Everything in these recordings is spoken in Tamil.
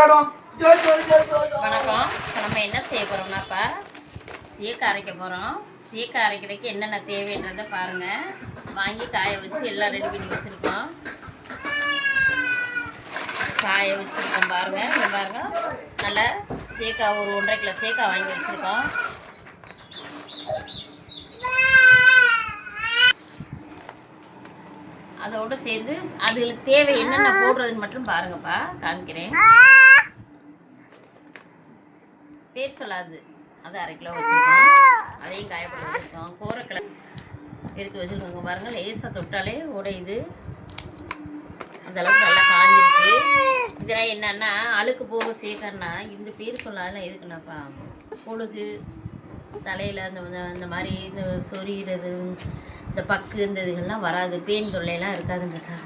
வணக்கம். இப்போ நம்ம என்ன செய்ய போகிறோம்னாப்பா சீக்கை அரைக்க போகிறோம். சீக்கை அரைக்கிறதுக்கு என்னென்ன தேவைன்றதை பாருங்கள். வாங்கி காய வச்சு எல்லாம் ரெடி பண்ணி வச்சுருக்கோம். காய வச்சுருக்கோம் பாருங்கள். இங்கே பாருங்கள், நல்லா சீக்கா ஒரு 1.5 கிலோ சீக்கா வாங்கி வச்சுருக்கோம். அதோடு சேர்ந்து அதுகளுக்கு தேவை என்னென்ன போடுறதுன்னு மட்டும் பாருங்கப்பா, காமிக்கிறேன். பேர் சொல்லாது. அது 1/2 கிலோ வச்சுருக்கோம். அதையும் காயப்பட வச்சுருக்கோம். கோரக்கிழங்கு எடுத்து வச்சுருக்கோங்க பாருங்கள். லேசாக தொட்டாலே உடையுது. அந்தளவுக்கு நல்லா காஞ்சிருக்கு. இதெல்லாம் என்னன்னா அழுக்கு போக சேர்க்கறனா இந்த பேர் சொல்லாதெல்லாம் எதுக்குனாப்பா, பொழுது தலையில் அந்த மாதிரி இந்த சொரிகிறது, இந்த பக்கு இந்த இதுகள்லாம் வராது, பேன் தொல்லையெல்லாம் இருக்காதுன்றக்காக.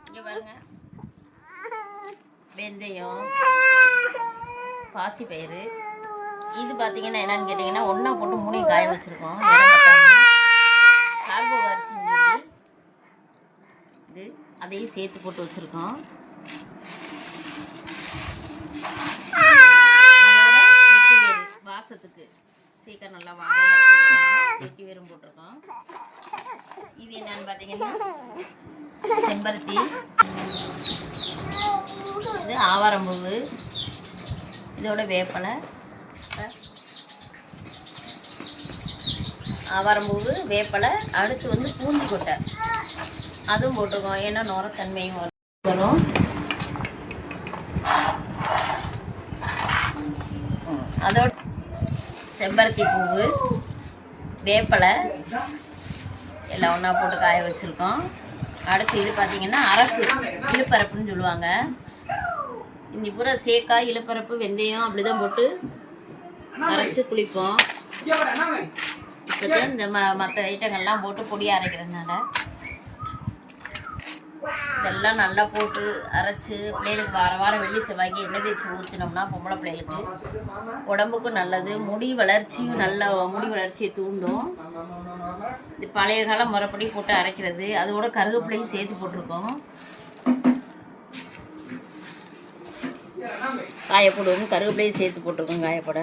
இங்கே பாருங்க, வெந்தயம், பாசிப்பயிறு, இது பார்த்தீங்கன்னா என்னன்னு கேட்டிங்கன்னா ஒன்றா போட்டு 3 காய வச்சுருக்கோம். கார்போ அரிசின்னு சொல்லி இது அதையும் சேர்த்து போட்டு வச்சுருக்கோம். வாசத்துக்கு சீக்கிரம் நல்லா வாழையாக வெட்டி வேரும் போட்டிருக்கோம். இது என்னன்னு பார்த்தீங்கன்னா செம்பருத்தி, இது ஆவாரம்பூவு, இதோட வேப்பலை, ஆவாரம்பூவு, வேப்பலை, அடுத்து வந்து பூஞ்சி கொட்டை அதுவும் போட்டிருக்கோம். ஏன்னா நுரத்தன்மையும் வரும். அதோட செம்பருத்தி பூவு, வேப்பலை எல்லாம் ஒன்றா போட்டு காய வச்சுருக்கோம். அடுத்து இது பார்த்திங்கன்னா அரப்பு, இழுப்பரப்புன்னு சொல்லுவாங்க. இன்னி பூரா சேக்கா, இழுப்பரப்பு, வெந்தயம் அப்படி தான் போட்டு அரைச்சி குளிப்போம். இப்போ தான் இந்த மற்ற ஐட்டங்கள்லாம் போட்டு பொடியாக அரைக்கிறதுனால இதெல்லாம் நல்லா போட்டு அரைச்சி பிள்ளைகளுக்கு வாரம் வெள்ளி செவ்வாய்க்கு எண்ணெய் தேய்ச்சி ஊற்றினோம்னா பொம்பளை பிள்ளைகளுக்கு உடம்புக்கும் நல்லது. முடி வளர்ச்சியும் நல்ல முடி வளர்ச்சியை தூண்டும். இது பழைய கால முறைப்படி போட்டு அரைக்கிறது. அதோட கருவேப்பிலையும் சேர்த்து போட்டிருக்கோம். காயப்போடுவோம், கருவேப்பிலையும் சேர்த்து போட்டிருக்கோம். காயப்போட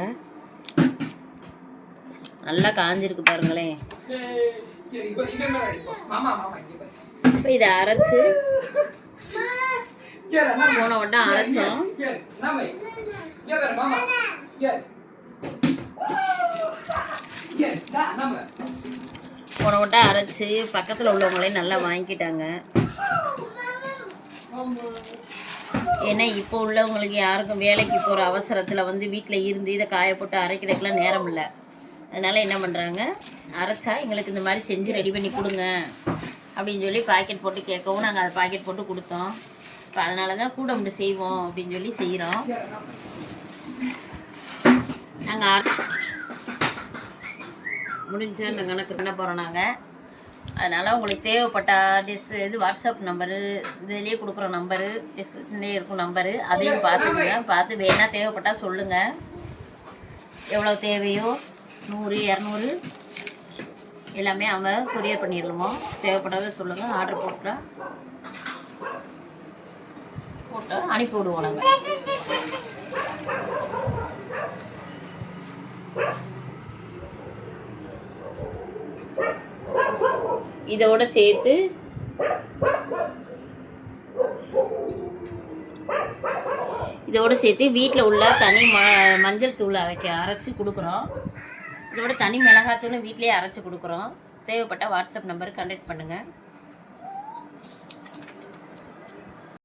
நல்லா காஞ்சிருக்கு பாருங்களேன். இப்போ இதை அரைச்சி போன வட்டம் அரைச்சோம். போன வட்டம் அரைச்சி பக்கத்தில் உள்ளவங்களையும் நல்லா வாங்கிட்டாங்க. ஏன்னா இப்போ உள்ளவங்களுக்கு யாருக்கும் வேலைக்கு போகிற அவசரத்தில் வந்து வீட்டில் இருந்து இதை காய போட்டு அரைக்கிறதுக்கெலாம் நேரம் இல்லை. அதனால் என்ன பண்ணுறாங்க, அரைச்சா எங்களுக்கு இந்த மாதிரி செஞ்சு ரெடி பண்ணி கொடுங்க அப்படின்னு சொல்லி பாக்கெட் போட்டு கேட்கவும் நாங்கள் அதை பாக்கெட் போட்டு கொடுத்தோம். இப்போ அதனால தான் கூட மட்டும் செய்வோம் அப்படின்னு சொல்லி செய்கிறோம். நாங்கள் முடிஞ்ச அந்த கணக்கு பண்ண போகிறோம் நாங்கள். அதனால் உங்களுக்கு தேவைப்பட்ட இது வாட்ஸ்அப் நம்பரு இதுலேயே கொடுக்குற நம்பரு, டிஸ்கிரிப்ஷன்லேயே இருக்கும் நம்பரு, அதையும் பார்த்துக்குங்க. பார்த்து வேணால் தேவைப்பட்டால் சொல்லுங்கள். எவ்வளோ தேவையோ 100 200 எல்லாமே அவங்க கொரியர் பண்ணிடணுமோ. தேவைப்படாத சொல்லுங்கள், ஆர்டர் போட்டு அனுப்பி விடுவோம் நாங்கள். இதோட சேர்த்து வீட்டில் உள்ள தனி மஞ்சள் தூள் அரைச்சி கொடுக்குறோம். இதோட தனி மிளகாத்தூள் வீட்டிலேயே அரைச்சி கொடுக்குறோம். தேவைப்பட்டால் வாட்ஸ்அப் நம்பருக்கு கான்டாக்ட் பண்ணுங்கள்.